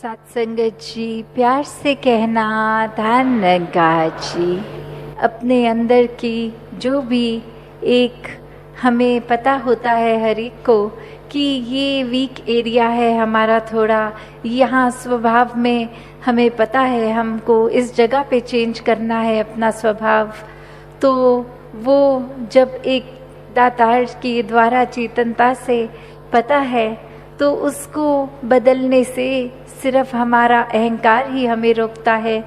सत्संगत जी, प्यार से कहना ध्यान रंगा जी। अपने अंदर की जो भी एक हमें पता होता है हर एक को कि ये वीक एरिया है हमारा, थोड़ा यहाँ स्वभाव में हमें पता है हमको इस जगह पे चेंज करना है अपना स्वभाव। तो वो जब एक दातार के द्वारा चेतनता से पता है तो उसको बदलने से सिर्फ हमारा अहंकार ही हमें रोकता है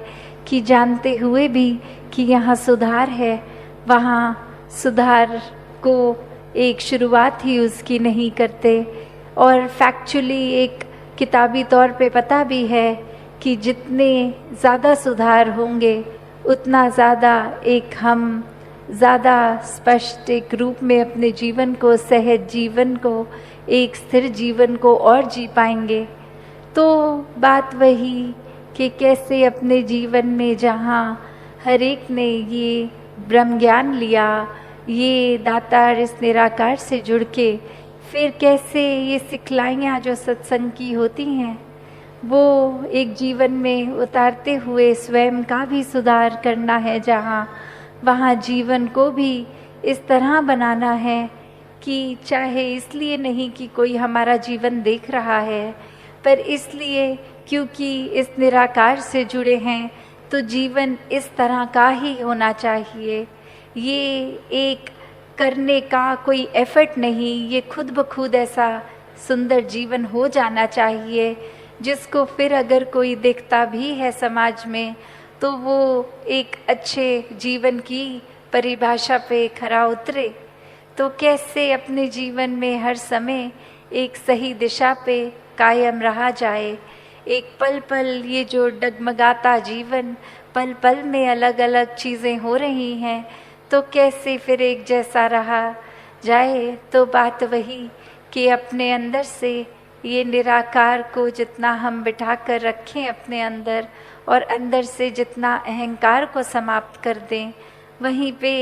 कि जानते हुए भी कि यहाँ सुधार है, वहाँ सुधार को एक शुरुआत ही उसकी नहीं करते। और फैक्चुअली एक किताबी तौर पे पता भी है कि जितने ज़्यादा सुधार होंगे उतना ज़्यादा एक हम ज़्यादा स्पष्ट एक रूप में अपने जीवन को, सहज जीवन को, एक स्थिर जीवन को और जी पाएंगे। तो बात वही कि कैसे अपने जीवन में जहाँ हर एक ने ये ब्रह्म ज्ञान लिया, ये दातार इस निराकार से जुड़ के फिर कैसे ये सिखलाइयाँ जो सत्संग की होती हैं वो एक जीवन में उतारते हुए स्वयं का भी सुधार करना है, जहाँ वहाँ जीवन को भी इस तरह बनाना है कि चाहे इसलिए नहीं कि कोई हमारा जीवन देख रहा है, पर इसलिए क्योंकि इस निराकार से जुड़े हैं तो जीवन इस तरह का ही होना चाहिए। ये एक करने का कोई एफर्ट नहीं, ये खुद ब खुद ऐसा सुंदर जीवन हो जाना चाहिए जिसको फिर अगर कोई देखता भी है समाज में तो वो एक अच्छे जीवन की परिभाषा पे खरा उतरे। तो कैसे अपने जीवन में हर समय एक सही दिशा पे कायम रहा जाए। एक पल पल ये जो डगमगाता जीवन, पल पल में अलग अलग चीज़ें हो रही हैं, तो कैसे फिर एक जैसा रहा जाए। तो बात वही कि अपने अंदर से ये निराकार को जितना हम बिठा कर रखें अपने अंदर और अंदर से जितना अहंकार को समाप्त कर दें, वहीं पे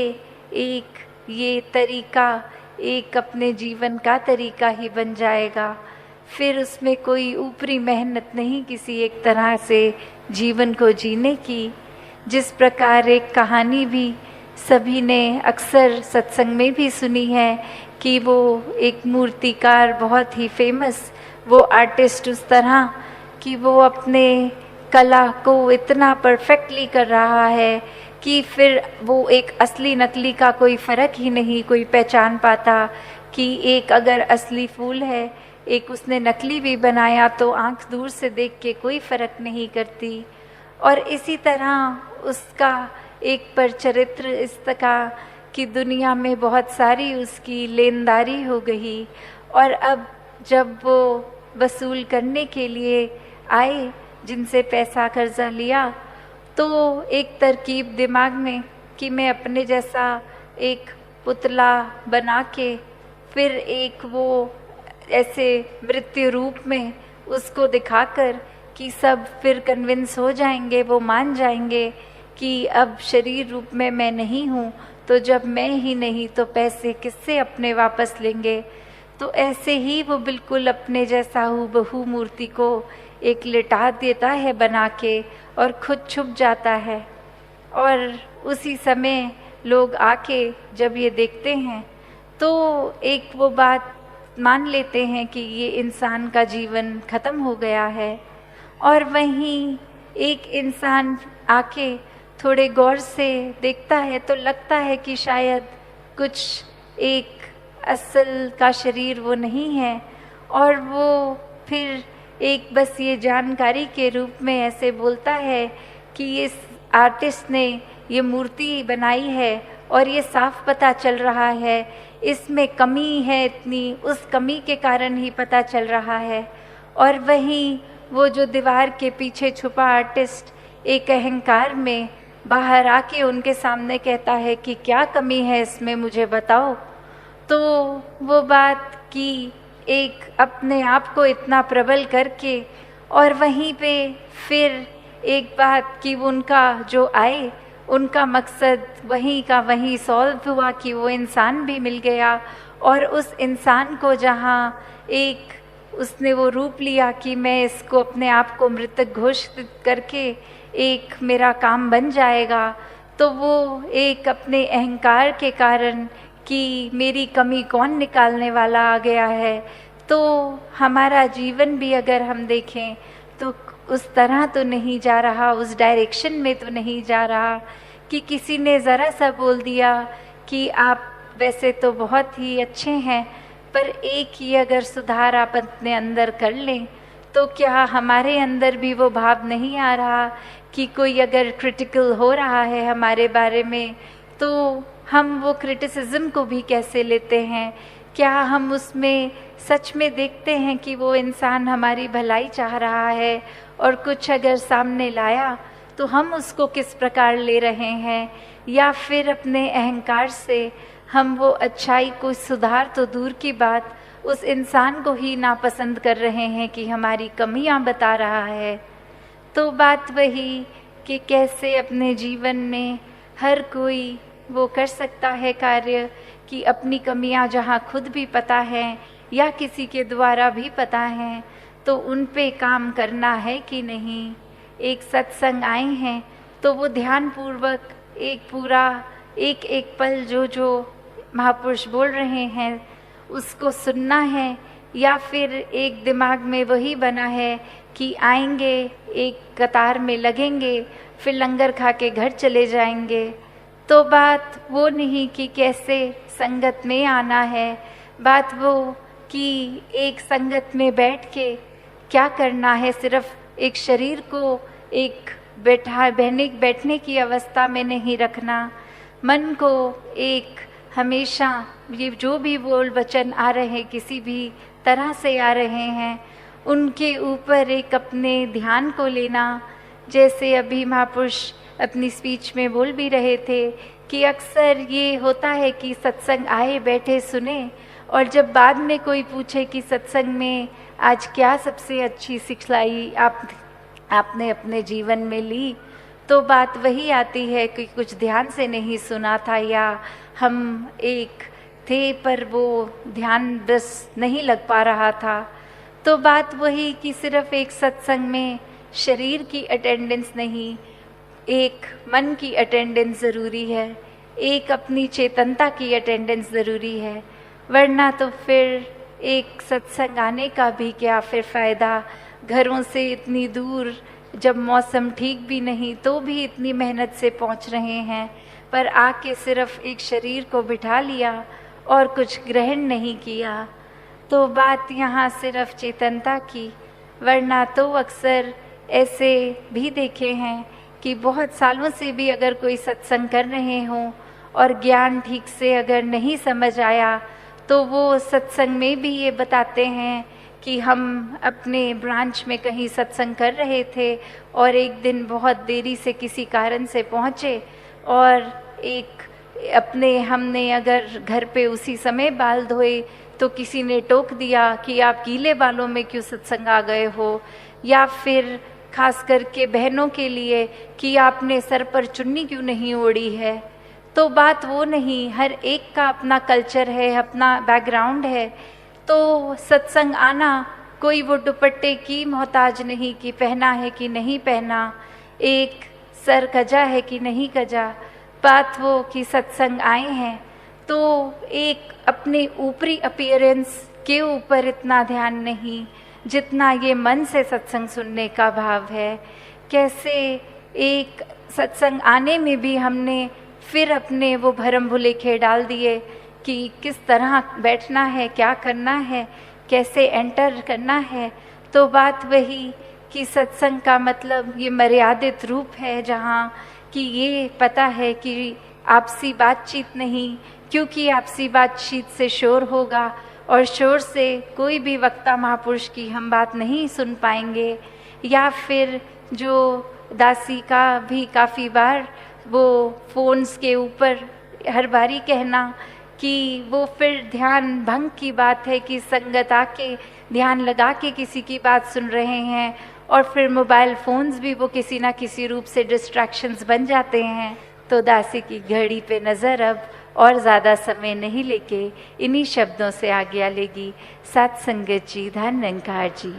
एक ये तरीका एक अपने जीवन का तरीका ही बन जाएगा। फिर उसमें कोई ऊपरी मेहनत नहीं किसी एक तरह से जीवन को जीने की। जिस प्रकार एक कहानी भी सभी ने अक्सर सत्संग में भी सुनी है कि वो एक मूर्तिकार बहुत ही फेमस वो आर्टिस्ट उस तरह कि वो अपने कला को इतना परफेक्टली कर रहा है कि फिर वो एक असली नकली का कोई फ़र्क ही नहीं कोई पहचान पाता कि एक अगर असली फूल है, एक उसने नकली भी बनाया तो आंख दूर से देख के कोई फ़र्क नहीं करती। और इसी तरह उसका एक पर चरित्र इस तरह कि दुनिया में बहुत सारी उसकी लेनदारी हो गई और अब जब वो वसूल करने के लिए आए जिनसे पैसा कर्जा लिया तो एक तरकीब दिमाग में कि मैं अपने जैसा एक पुतला बना के फिर एक वो ऐसे मृत्यु रूप में उसको दिखाकर कि सब फिर कन्विंस हो जाएंगे, वो मान जाएंगे कि अब शरीर रूप में मैं नहीं हूँ, तो जब मैं ही नहीं तो पैसे किससे अपने वापस लेंगे। तो ऐसे ही वो बिल्कुल अपने जैसा हूबहू मूर्ति को एक लिटा देता है बना के और खुद छुप जाता है। और उसी समय लोग आके जब ये देखते हैं तो एक वो बात मान लेते हैं कि ये इंसान का जीवन खत्म हो गया है। और वहीं एक इंसान आके थोड़े गौर से देखता है तो लगता है कि शायद कुछ एक असल का शरीर वो नहीं है। और वो फिर एक बस ये जानकारी के रूप में ऐसे बोलता है कि इस आर्टिस्ट ने ये मूर्ति बनाई है और ये साफ पता चल रहा है इसमें कमी है इतनी, उस कमी के कारण ही पता चल रहा है। और वहीं वो जो दीवार के पीछे छुपा आर्टिस्ट एक अहंकार में बाहर आके उनके सामने कहता है कि क्या कमी है इसमें, मुझे बताओ। तो वो बात कि एक अपने आप को इतना प्रबल करके और वहीं पे फिर एक बात कि उनका जो आए उनका मकसद वहीं का वहीं सॉल्व हुआ कि वो इंसान भी मिल गया। और उस इंसान को जहाँ एक उसने वो रूप लिया कि मैं इसको अपने आप को मृतक घोषित करके एक मेरा काम बन जाएगा, तो वो एक अपने अहंकार के कारण कि मेरी कमी कौन निकालने वाला आ गया है। तो हमारा जीवन भी अगर हम देखें तो उस तरह तो नहीं जा रहा, उस डायरेक्शन में तो नहीं जा रहा कि किसी ने ज़रा सा बोल दिया कि आप वैसे तो बहुत ही अच्छे हैं, पर एक ही अगर सुधार आप अपने अंदर कर लें, तो क्या हमारे अंदर भी वो भाव नहीं आ रहा कि कोई अगर क्रिटिकल हो रहा है हमारे बारे में, तो हम वो क्रिटिसिज्म को भी कैसे लेते हैं? क्या हम उसमें सच में देखते हैं कि वो इंसान हमारी भलाई चाह रहा है, और कुछ अगर सामने लाया तो हम उसको किस प्रकार ले रहे हैं? या फिर अपने अहंकार से हम वो अच्छाई को, सुधार तो दूर की बात, उस इंसान को ही नापसंद कर रहे हैं कि हमारी कमियां बता रहा है। तो बात वही कि कैसे अपने जीवन में हर कोई वो कर सकता है कार्य कि अपनी कमियां जहां खुद भी पता है या किसी के द्वारा भी पता है, तो उन पे काम करना है कि नहीं। एक सत्संग आए हैं तो वो ध्यान पूर्वक एक पूरा एक एक पल जो महापुरुष बोल रहे हैं उसको सुनना है, या फिर एक दिमाग में वही बना है कि आएंगे, एक कतार में लगेंगे, फिर लंगर खा के घर चले जाएंगे। तो बात वो नहीं कि कैसे संगत में आना है, बात वो कि एक संगत में बैठ के क्या करना है। सिर्फ एक शरीर को एक बैठने की अवस्था में नहीं रखना, मन को एक हमेशा ये जो भी बोल वचन आ रहे किसी भी तरह से आ रहे हैं उनके ऊपर एक अपने ध्यान को लेना। जैसे अभी महापुरुष अपनी स्पीच में बोल भी रहे थे कि अक्सर ये होता है कि सत्संग आए, बैठे, सुने, और जब बाद में कोई पूछे कि सत्संग में आज क्या सबसे अच्छी सिखलाई आपने अपने जीवन में ली, तो बात वही आती है कि कुछ ध्यान से नहीं सुना था, या हम एक थे पर वो ध्यान बस नहीं लग पा रहा था। तो बात वही कि सिर्फ एक सत्संग में शरीर की अटेंडेंस नहीं, एक मन की अटेंडेंस ज़रूरी है, एक अपनी चेतनता की अटेंडेंस ज़रूरी है। वरना तो फिर एक सत्संग आने का भी क्या फिर फ़ायदा। घरों से इतनी दूर, जब मौसम ठीक भी नहीं तो भी इतनी मेहनत से पहुंच रहे हैं, पर आके सिर्फ एक शरीर को बिठा लिया और कुछ ग्रहण नहीं किया। तो बात यहाँ सिर्फ चेतनता की। वरना तो अक्सर ऐसे भी देखे हैं कि बहुत सालों से भी अगर कोई सत्संग कर रहे हों और ज्ञान ठीक से अगर नहीं समझ आया, तो वो सत्संग में भी ये बताते हैं कि हम अपने ब्रांच में कहीं सत्संग कर रहे थे और एक दिन बहुत देरी से किसी कारण से पहुँचे, और हमने अगर घर पे उसी समय बाल धोए तो किसी ने टोक दिया कि आप गीले बालों में क्यों सत्संग आ गए हो, या फिर खास करके बहनों के लिए कि आपने सर पर चुन्नी क्यों नहीं ओढ़ी है। तो बात वो नहीं, हर एक का अपना कल्चर है, अपना बैकग्राउंड है। तो सत्संग आना कोई वो दुपट्टे की मोहताज नहीं कि पहना है कि नहीं पहना, एक सर कजा है कि नहीं कजा। बात वो कि सत्संग आए हैं तो एक अपने ऊपरी अपीयरेंस के ऊपर इतना ध्यान नहीं जितना ये मन से सत्संग सुनने का भाव है। कैसे एक सत्संग आने में भी हमने फिर अपने वो भरम भुलेखे डाल दिए कि किस तरह बैठना है, क्या करना है, कैसे एंटर करना है। तो बात वही कि सत्संग का मतलब ये मर्यादित रूप है, जहाँ कि ये पता है कि आपसी बातचीत नहीं, क्योंकि आपसी बातचीत से शोर होगा और शोर से कोई भी वक्ता महापुरुष की हम बात नहीं सुन पाएंगे। या फिर जो दासी का भी काफ़ी बार वो फ़ोन्स के ऊपर हर बारी कहना कि वो फिर ध्यान भंग की बात है कि संगत आके ध्यान लगा के किसी की बात सुन रहे हैं, और फिर मोबाइल फ़ोन्स भी वो किसी ना किसी रूप से डिस्ट्रैक्शंस बन जाते हैं। तो दासी की घड़ी पे नज़र अब, और ज़्यादा समय नहीं लेके इन्हीं शब्दों से आज्ञा लेगी सात संगत जी, धन निरंकार जी।